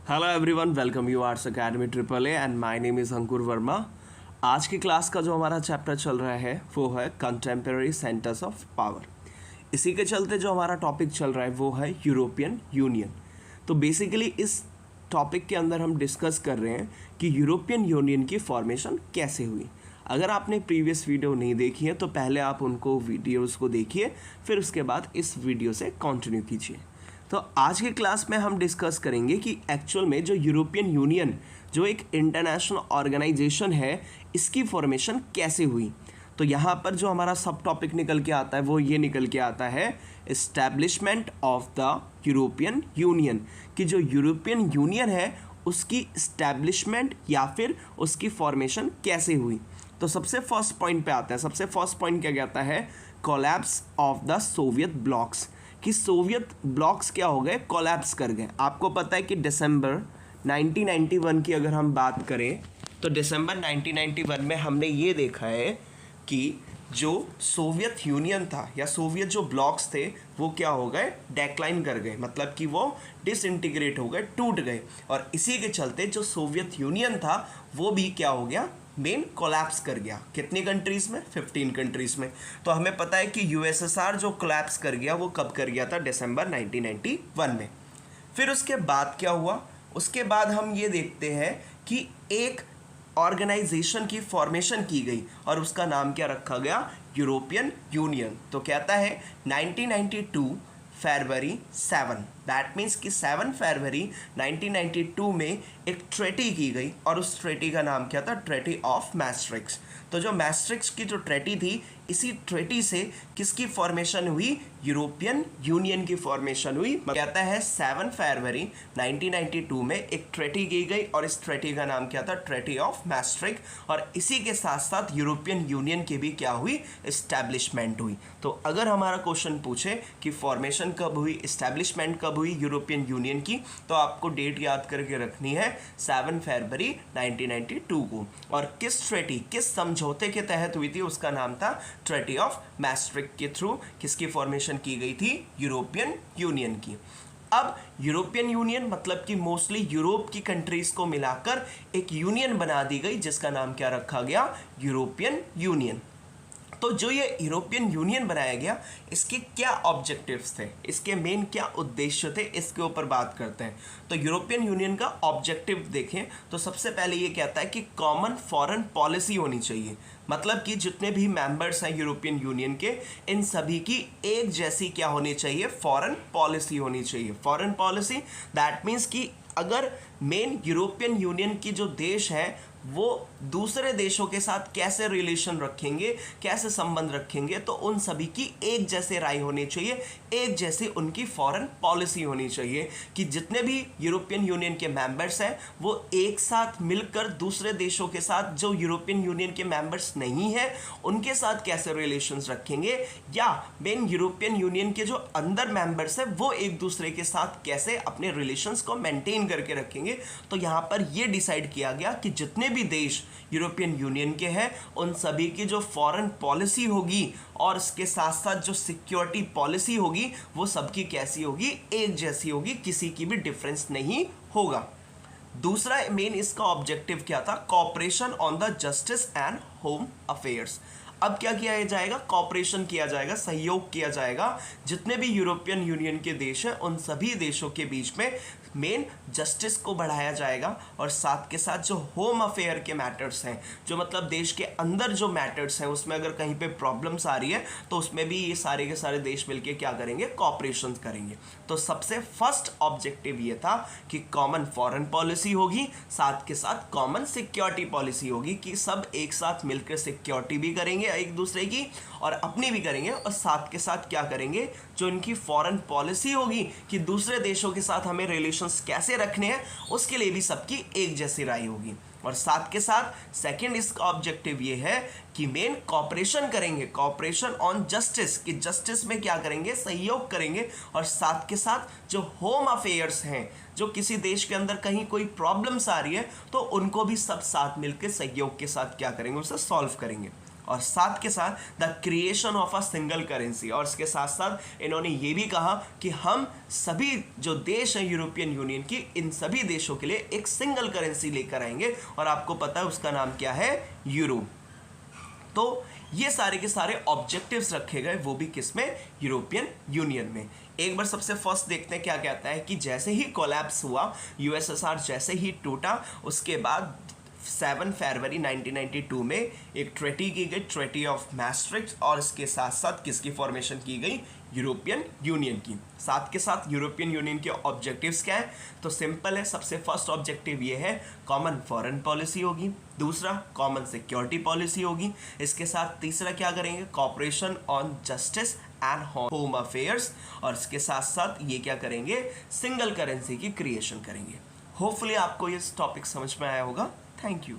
Hello everyone, welcome you arts academy triple A and my name is Ankur Verma. आज की class का जो हमारा चैप्टर चल रहा है वो है कंटेम्प्रेरी सेंटर्स ऑफ पावर। इसी के चलते जो हमारा टॉपिक चल रहा है वो है यूरोपियन यूनियन। तो बेसिकली इस टॉपिक के अंदर हम डिस्कस कर रहे हैं कि यूरोपियन यूनियन की फॉर्मेशन कैसे हुई। अगर आपने प्रीवियस वीडियो नहीं देखी है तो पहले आप उनको वीडियोज़ को देखिए, फिर उसके बाद इस वीडियो से कंटिन्यू कीजिए। तो आज के क्लास में हम डिस्कस करेंगे कि एक्चुअल में जो यूरोपियन यूनियन जो एक इंटरनेशनल ऑर्गेनाइजेशन है, इसकी फॉर्मेशन कैसे हुई। तो यहाँ पर जो हमारा सब टॉपिक निकल के आता है वो ये निकल के आता है establishment of the European union, कि जो यूरोपियन यूनियन है उसकी इस्टेब्लिशमेंट या फिर उसकी फॉर्मेशन कैसे हुई। तो सबसे फर्स्ट पॉइंट पे आता है। सबसे फर्स्ट पॉइंट क्या कहता है, collapse of the Soviet blocks, कि सोवियत ब्लॉक्स क्या हो गए, कोलैप्स कर गए। आपको पता है कि दिसंबर 1991 की अगर हम बात करें तो दिसंबर 1991 में हमने ये देखा है कि जो सोवियत यूनियन था या सोवियत जो ब्लॉक्स थे वो क्या हो गए, डेक्लाइन कर गए, मतलब कि वो डिसइंटीग्रेट हो गए, टूट गए। और इसी के चलते जो सोवियत यूनियन था वो भी क्या हो गया, मेन कोलैप्स कर गया। कितनी कंट्रीज़ में, 15 कंट्रीज़ में। तो हमें पता है कि यूएसएसआर जो कोलैप्स कर गया वो कब कर गया था, दिसंबर 1991 में। फिर उसके बाद क्या हुआ, उसके बाद हम ये देखते हैं कि एक ऑर्गेनाइजेशन की फॉर्मेशन की गई और उसका नाम क्या रखा गया, यूरोपियन यूनियन। तो कहता है 1992 फरवरी 7, दैट मीन्स कि 7 फरवरी 1992 में एक ट्रेटी की गई और उस ट्रेटी का नाम क्या था, ट्रेटी ऑफ मैस्ट्रिक्स। तो जो मैस्ट्रिक्स की जो ट्रेटी थी, इसी ट्रेटी से किसकी फॉर्मेशन हुई, यूरोपियन यूनियन की फॉर्मेशन हुई। कहता है 7 फरवरी 1992 में एक ट्रेटी की गई और इस ट्रेटी का नाम क्या था, ट्रेटी ऑफ मैस्ट्रिक। और इसी के साथ साथ यूरोपियन यूनियन की भी क्या हुई, इस्टेब्लिशमेंट हुई। तो अगर हमारा क्वेश्चन पूछे कि फॉर्मेशन कब हुई, इस्टेब्लिशमेंट कब हुई यूरोपियन यूनियन की, तो आपको डेट याद करके रखनी है 7 फरवरी 1992 को। और किस ट्रेटी, किस समझौते के तहत हुई थी, उसका नाम था ट्रेटी ऑफ मैस्ट्रिक्ट के थ्रू किसकी फॉर्मेशन की गई थी, यूरोपियन यूनियन की। अब यूरोपियन यूनियन मतलब कि मोस्टली यूरोप की कंट्रीज को मिलाकर एक यूनियन बना दी गई जिसका नाम क्या रखा गया, यूरोपियन यूनियन। तो जो ये यूरोपियन यूनियन बनाया गया, इसके क्या ऑब्जेक्टिव्स थे, इसके मेन क्या उद्देश्य थे, इसके ऊपर बात करते हैं। तो यूरोपियन यूनियन का ऑब्जेक्टिव देखें तो सबसे पहले ये कहता है कि कॉमन फॉरेन पॉलिसी होनी चाहिए, मतलब कि जितने भी मेंबर्स हैं यूरोपियन यूनियन के, इन सभी की एक जैसी क्या होनी चाहिए, फॉरेन पॉलिसी होनी चाहिए। फॉरेन पॉलिसी दैट मीन्स कि अगर मेन यूरोपियन यूनियन की जो देश है वो दूसरे देशों के साथ कैसे रिलेशन रखेंगे, कैसे संबंध रखेंगे, तो उन सभी की एक जैसे राय होनी चाहिए, एक जैसी उनकी फॉरेन पॉलिसी होनी चाहिए, कि जितने भी यूरोपियन यूनियन के मेंबर्स हैं वो एक साथ मिलकर दूसरे देशों के साथ जो यूरोपियन यूनियन के मेंबर्स नहीं हैं उनके साथ कैसे रिलेशंस रखेंगे, या मेन यूरोपियन यूनियन के जो अंदर मेंबर्स हैं वो एक दूसरे के साथ कैसे अपने रिलेशंस को मेंटेन करके रखेंगे। तो यहाँ पर ये डिसाइड किया गया कि जितने भी देश यूरोपियन यूनियन के हैं उन सभी की जो फॉरेन पॉलिसी होगी और इसके साथ साथ जो सिक्योरिटी पॉलिसी होगी वो सबकी कैसी होगी, एक जैसी होगी, किसी की भी डिफरेंस नहीं होगा। दूसरा मेन इसका ऑब्जेक्टिव क्या था, cooperation on the justice and home affairs. अब क्या किया जाएगा, कोऑपरेशन किया जाएगा, सहयोग किया जाएगा, जितने भी यूरोपियन यूनियन के देश हैं उन सभी देशों के बीच में मेन जस्टिस को बढ़ाया जाएगा और साथ के साथ जो होम अफेयर के मैटर्स हैं, जो मतलब देश के अंदर जो मैटर्स हैं उसमें अगर कहीं पे प्रॉब्लम्स आ रही है तो उसमें भी ये सारे के सारे देश मिलके क्या करेंगे, कोऑपरेशन करेंगे। तो सबसे फर्स्ट ऑब्जेक्टिव ये था कि कॉमन फॉरेन पॉलिसी होगी, साथ के साथ कॉमन सिक्योरिटी पॉलिसी होगी, कि सब एक साथ मिलकर सिक्योरिटी भी करेंगे एक दूसरे की और अपनी भी करेंगे, और साथ के साथ क्या करेंगे, जो इनकी फॉरेन पॉलिसी होगी कि दूसरे देशों के साथ हमें रिलेशंस कैसे रखने हैं, उसके लिए भी सबकी एक जैसी राय होगी। और साथ के साथ सेकंड इसका ऑब्जेक्टिव ये है कि मेन कॉपरेशन करेंगे, कॉपरेशन ऑन जस्टिस, कि जस्टिस में क्या करेंगे, सहयोग करेंगे। और साथ के साथ जो होम अफेयर्स हैं, जो किसी देश के अंदर कहीं कोई प्रॉब्लम्स आ रही है तो उनको भी सब साथ मिलकर सहयोग के साथ क्या करेंगे, उसे सॉल्व करेंगे। और साथ के साथ the creation of a single currency, और इसके साथ साथ इन्होंने ये भी कहा कि हम सभी जो देश हैं यूरोपियन यूनियन की, इन सभी देशों के लिए एक सिंगल करेंसी लेकर आएंगे, और आपको पता है उसका नाम क्या है, यूरो। तो ये सारे के सारे ऑब्जेक्टिव्स रखे गए, वो भी किसमें, यूरोपियन यूनियन में। एक बार सबसे फर्स्ट देखते हैं क्या कहता है कि जैसे ही कोलैप्स हुआ, यूएसएसआर जैसे ही टूटा, उसके बाद 7 फरवरी 1992 में एक ट्रेटी की गई, ट्रेटी ऑफ मैस्ट्रिक्ट, और इसके साथ साथ किसकी फॉर्मेशन की गई, यूरोपियन यूनियन की। साथ के साथ यूरोपियन यूनियन के ऑब्जेक्टिव्स क्या है, तो सिंपल है, सबसे फर्स्ट ऑब्जेक्टिव ये है कॉमन फॉरेन पॉलिसी होगी, दूसरा कॉमन सिक्योरिटी पॉलिसी होगी, इसके साथ तीसरा क्या करेंगे, cooperation on justice and home affairs, और इसके साथ साथ ये क्या करेंगे, सिंगल करेंसी की क्रिएशन करेंगे। होपफुली आपको ये टॉपिक समझ में आया होगा। Thank you.